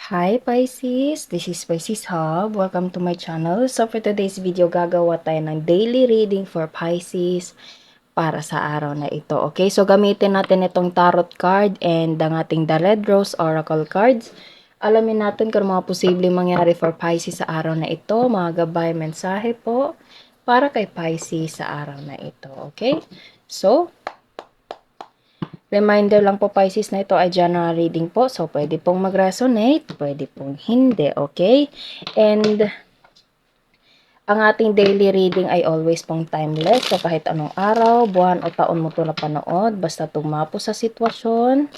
Hi Pisces, this is Pisces Hub. Welcome to my channel. So for today's video, gagawa tayo ng daily reading for Pisces para sa araw na ito. Okay, so gamitin natin itong tarot card and ang ating The Red Rose Oracle cards. Alamin natin kung mga posibleng mangyari for Pisces sa araw na ito. Mga gabay, mensahe po para kay Pisces sa araw na ito. Okay, so reminder lang po Pisces na ito ay general reading po. So, pwede pong mag-resonate, pwede pong hindi, okay? And, ang ating daily reading ay always pong timeless. So, kahit anong araw, buwan o taon mo ito napanood, basta tumapo sa sitwasyon,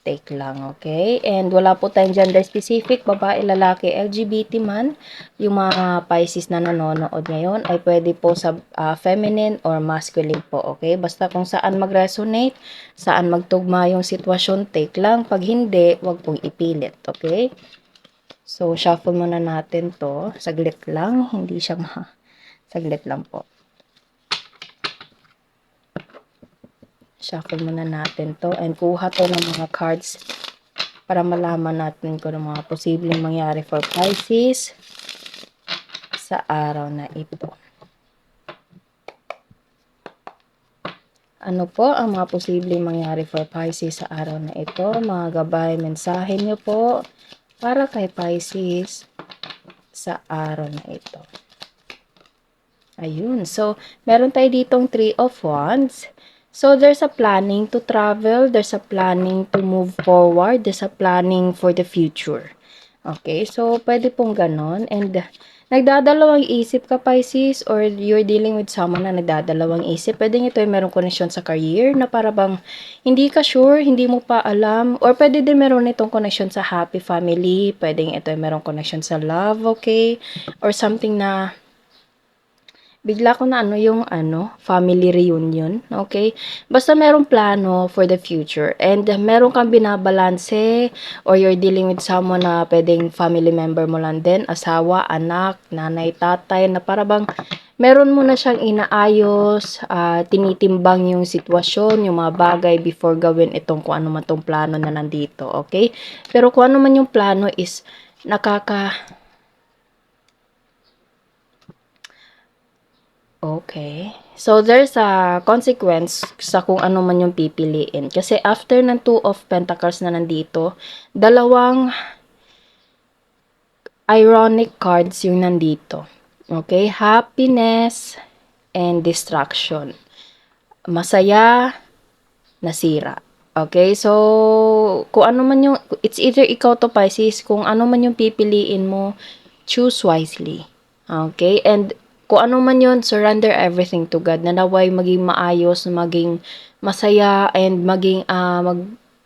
take lang, okay? And wala po tayong gender specific, babae, lalaki, LGBT man. Yung mga Pisces na nanonood ngayon ay pwede po sa feminine or masculine po, okay? Basta kung saan mag-resonate, saan magtugma yung sitwasyon, take lang. Pag hindi, wag pong ipilit, okay? So, shuffle muna natin to. Saglit lang, hindi siya saglit lang po. Shuffle muna natin to and kuha to ng mga cards para malaman natin kung ano mga posibleng mangyari for Pisces sa araw na ito. Ano po ang mga posibleng mangyari for Pisces sa araw na ito? Mga gabay, mensahe niyo po para kay Pisces sa araw na ito. Ayun. So, meron tayo ditong 3 of Wands. So, there's a planning to travel. There's a planning to move forward. There's a planning for the future. Okay? So, pwede pong ganon. And, nagdadalawang isip ka, Pisces, or you're dealing with someone na nagdadalawang isip. Pwede ito ay merong connection sa career na para bang hindi ka sure, hindi mo pa alam. Or pwede din meron itong connection sa happy family. Pwede ito ay merong connection sa love, okay? Or something na bigla ko na yung family reunion, okay? Basta merong plano for the future and meron kang binabalanse or you're dealing with someone na pwedeng family member mo lang din, asawa, anak, nanay, tatay, na para bang meron mo na siyang inaayos, tinitimbang yung sitwasyon, yung mga bagay before gawin itong kung ano man tong plano na nandito, okay? Pero kung ano man yung plano is Okay. So, there's a consequence sa kung ano man yung pipiliin. Kasi after ng 2 of Pentacles na nandito, dalawang ironic cards yung nandito. Okay? Happiness and distraction. Masaya, nasira. Okay? So, kung ano man yung, it's either ikaw to Pisces, kung ano man yung pipiliin mo, choose wisely. Okay? And kung ano man yun, surrender everything to God. Na naway maging maayos, maging masaya, and maging,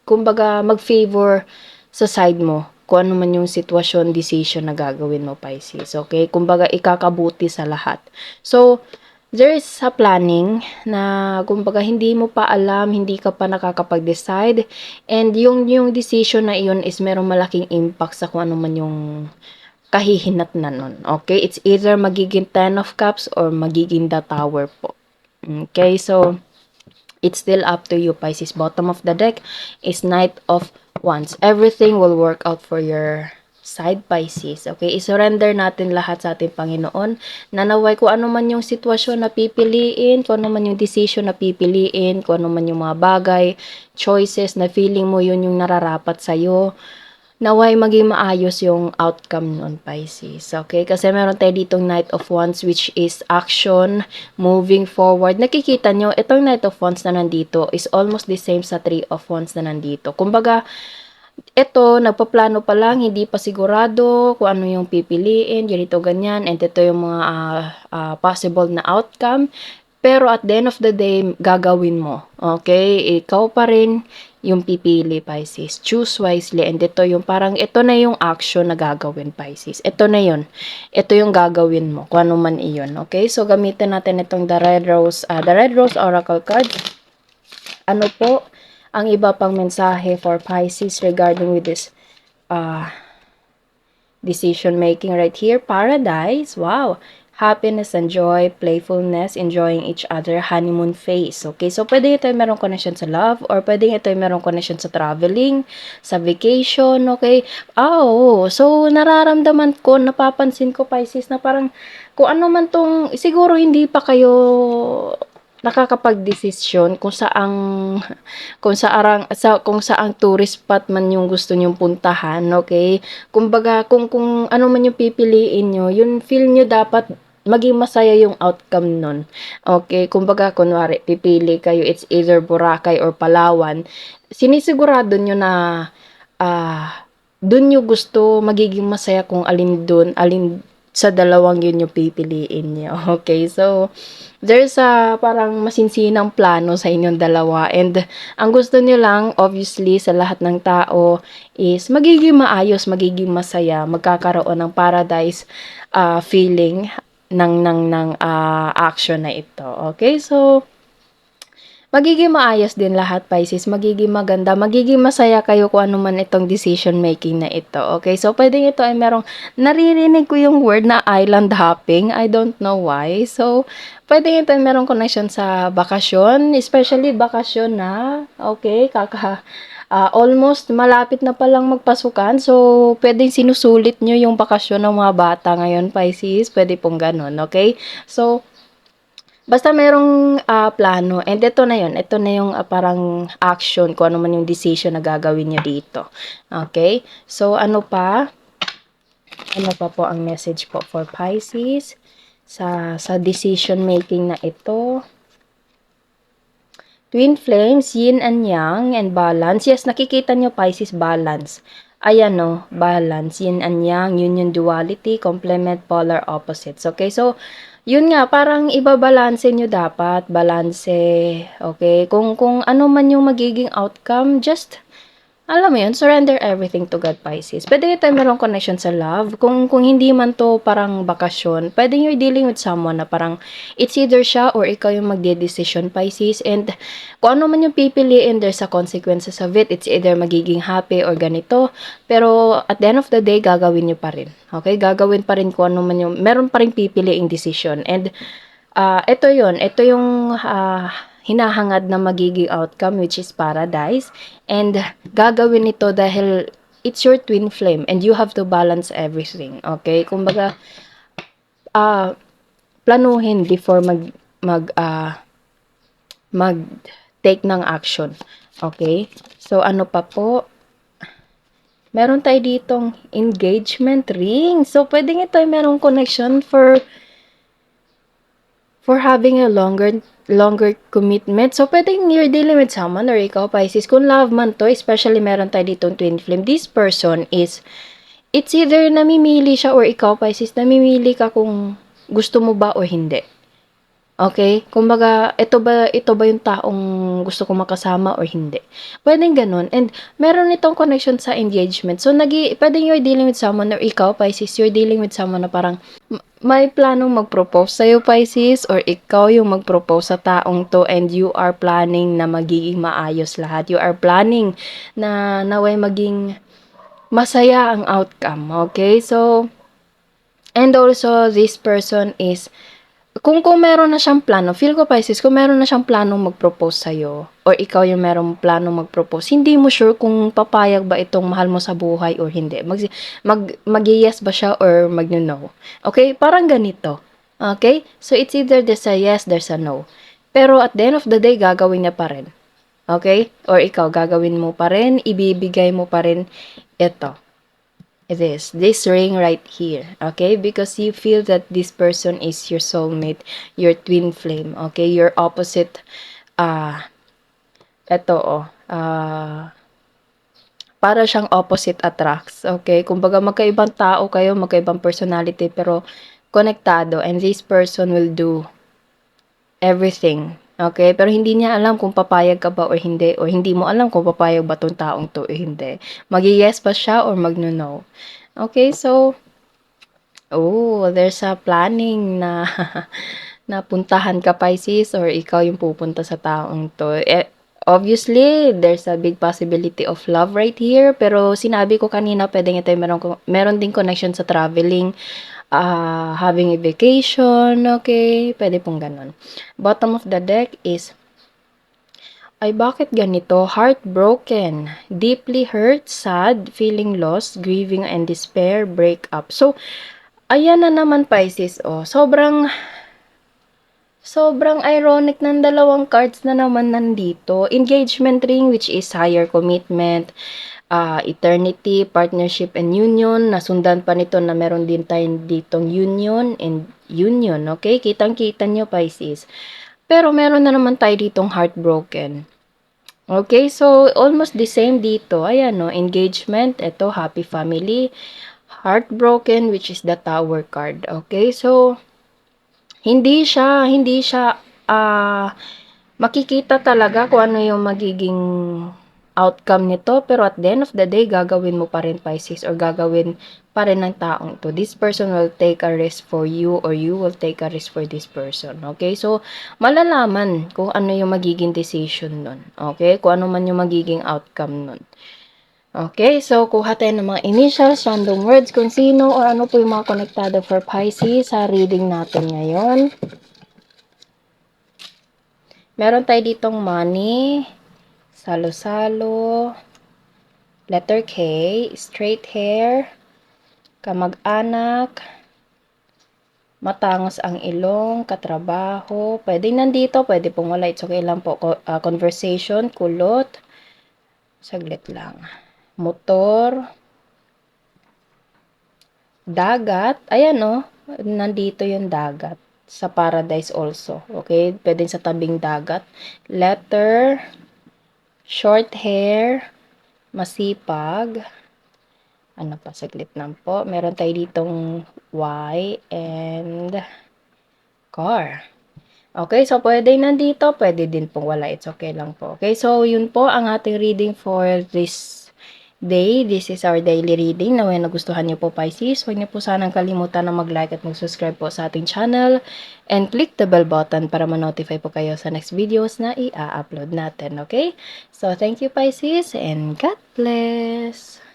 kumbaga, mag-favor sa side mo. Kung ano man yung sitwasyon, decision na gagawin mo, Pisces. Okay? Kumbaga, ikakabuti sa lahat. So, there is a planning na kumbaga hindi mo pa alam, hindi ka pa nakakapag-decide, and yung decision na iyon is merong malaking impact sa kung ano man yung kahihinat na nun. Okay? It's either magiging 10 of Cups or magiging the Tower po. Okay? So, it's still up to you, Pisces. Bottom of the deck is Knight of Wands. Everything will work out for your side, Pisces. Okay? I-surrender natin lahat sa ating Panginoon. Nanaway kung ano man yung sitwasyon na pipiliin, kung ano man yung decision na pipiliin, kung ano man yung mga bagay, choices na feeling mo yun yung nararapat sa'yo, naway maging maayos yung outcome nun, Pisces. Okay? Kasi meron tayo ditong Knight of Wands which is action, moving forward. Nakikita nyo, itong Knight of Wands na nandito is almost the same sa 3 of Wands na nandito. Kumbaga, ito, nagpaplano pa lang, hindi pa sigurado kung ano yung pipiliin, ganito, ganyan, and ito yung mga possible na outcome. Pero at the end of the day, gagawin mo. Okay? Ikaw pa rin yung pipili, Pisces. Choose wisely. And ito yung parang, ito na yung action na gagawin, Pisces. Ito na yun. Ito yung gagawin mo, kung ano man iyon. Okay? So, gamitin natin itong the Red Rose Oracle card. Ano po ang iba pang mensahe for Pisces regarding with this decision making right here? Paradise. Wow. happiness and joy, playfulness, enjoying each other, honeymoon phase. Okay, so pwede ito ay merong connection sa love or pwede ito ay merong connection sa traveling, sa vacation, okay? Oo. So, nararamdaman ko, napapansin ko, Pisces, na parang kung ano man tong, siguro hindi pa kayo nakakapagdesisyon kung saang tourist spot man yung gusto nyong puntahan, okay? Kumbaga, kung ano man yung pipiliin nyo, yun feel nyo dapat maging masaya yung outcome nun. Okay? Kumbaga, kunwari, pipili kayo, it's either Boracay or Palawan, sinisigurado nyo na dun nyo gusto magiging masaya kung alin sa dalawang yun yung pipiliin nyo. Okay? So, there's a parang masinsinang plano sa inyong dalawa and ang gusto niyo lang obviously sa lahat ng tao is magiging maayos, magiging masaya, magkakaroon ng paradise feeling ng action na ito. Okay? So, magiging maayos din lahat, Pisces. Magiging maganda. Magiging masaya kayo kung ano man itong decision making na ito. Okay? So, pwedeng ito ay merong, naririnig ko yung word na island hopping. I don't know why. So, pwedeng ito ay merong connection sa bakasyon. Especially bakasyon na. Okay? Almost malapit na palang magpasukan. So, pwedeng sinusulit nyo yung bakasyon ng mga bata ngayon, Pisces. Pwede pong ganun. Okay? So, basta merong plano and ito na yun, ito na yung parang action kung ano man yung decision na gagawin niyo dito. Okay? So, ano pa? Ano pa po ang message po for Pisces sa decision making na ito? Twin flames, yin and yang, and balance. Yes, nakikita nyo Pisces, balance. Ayan no, balance, yin and yang, union, duality, complement, polar opposites. Okay, so, yun nga, parang ibabalanse nyo dapat, balanse, okay? Kung ano man yung magiging outcome, just alam mo yun, surrender everything to God, Pisces. Pwede tayo merong connection sa love. Kung hindi man to parang bakasyon, pwede you're dealing with someone na parang it's either siya or ikaw yung magde-decision, Pisces. And kung ano man yung pipiliin, there's a consequences of it. It's either magiging happy or ganito. Pero at the end of the day, gagawin nyo pa rin. Okay? Gagawin pa rin kung ano man yung, meron pa rin pipiliing decision. And ito yun. Ito yung hinahangad na magiging outcome which is paradise and gagawin ito dahil it's your twin flame and you have to balance everything, okay? Kumbaga planuhin before mag take ng action, okay? So ano pa po, meron tayo ditong engagement ring, so pwedeng ito ay merong connection for having a longer commitment. So, pwedeng you're dealing with someone or ikaw, Pisces. Kung love man to, especially meron tayo ditong twin flame, this person is, it's either namimili siya or ikaw, Pisces, namimili ka kung gusto mo ba o hindi. Okay? Kumbaga, ito ba yung taong gusto kong makasama or hindi? Pwedeng ganun. And meron itong connection sa engagement. So, pwedeng you're dealing with someone or ikaw, Pisces, you're dealing with someone na parang may planong mag-propose sa'yo, Pisces, or ikaw yung mag-propose sa taong to and you are planning na magiging maayos lahat. You are planning na naway maging masaya ang outcome. Okay? So, and also, this person is kung meron na siyang plano, feel ko Pisces, kung meron na siyang planong mag-propose sa'yo, or ikaw yung merong planong mag-propose, hindi mo sure kung papayag ba itong mahal mo sa buhay or hindi. Mag-yes ba siya or mag-no? Okay? Parang ganito. Okay? So, it's either there's a yes, there's a no. Pero at the end of the day, gagawin niya pa rin. Okay? Or ikaw, gagawin mo pa rin, ibibigay mo pa rin ito. This ring right here, okay? Because you feel that this person is your soulmate, your twin flame, okay? Your opposite, para siyang opposite attracts, okay? Kumbaga magkaibang tao kayo, magkaibang personality, pero konektado, and this person will do everything, okay? Pero hindi niya alam kung papayag ka ba or hindi mo alam kung papayag ba tong taong to o hindi. Mag-yes ba siya or mag-no? Okay, so, there's a planning na napuntahan ka, Pisces, or ikaw yung pupunta sa taong to. Obviously, there's a big possibility of love right here. Pero sinabi ko kanina, pwedeng ito meron ding connection sa traveling, having a vacation, okay? Pwede pong ganun. Bottom of the deck is, ay bakit ganito? Heartbroken, deeply hurt, sad, feeling lost, grieving and despair, breakup. So, ayan na naman Pisces, oh. Sobrang ironic ng dalawang cards na naman nandito. Engagement ring, which is higher commitment, eternity, partnership, and union. Nasundan pa nito na meron din tayong ditong union and union. Okay? Kitang-kita nyo, Pisces. Pero meron na naman tayo ditong heartbroken. Okay? So, almost the same dito. Ayan, no? Engagement. Ito, happy family. Heartbroken, which is the tower card. Okay? So, hindi siya, makikita talaga kung ano yung magiging outcome nito, pero at the end of the day, gagawin mo pa rin Pisces, or gagawin pa rin ng taong to. This person will take a risk for you, or you will take a risk for this person. Okay? So, malalaman kung ano yung magiging decision nun. Okay? Kung ano man yung magiging outcome nun. Okay, so kuha tayo ng mga initials, random words, kung sino or ano po yung mga konektado for Pisces sa reading natin ngayon. Meron tayo ditong money, salo-salo, letter K, straight hair, kamag-anak, matangos ang ilong, katrabaho, pwedeng nandito, pwede pong wala, it's okay lang po, conversation, kulot, saglit lang, motor, dagat, ayan o, nandito yung dagat. Sa paradise also. Okay? Pwede sa tabing dagat. Letter, short hair, masipag. Ano pa, saglit lang po. Meron tayo ditong Y and car. Okay, so pwede nandito, pwede din pong wala. It's okay lang po. Okay, so yun po ang ating reading for this day. This is our daily reading. Naway nagustuhan niyo po Pisces, huwag niyo po sanang kalimutan na mag-like at mag-subscribe po sa ating channel and click the bell button para ma-notify po kayo sa next videos na i-upload natin. Okay? So thank you Pisces and God bless!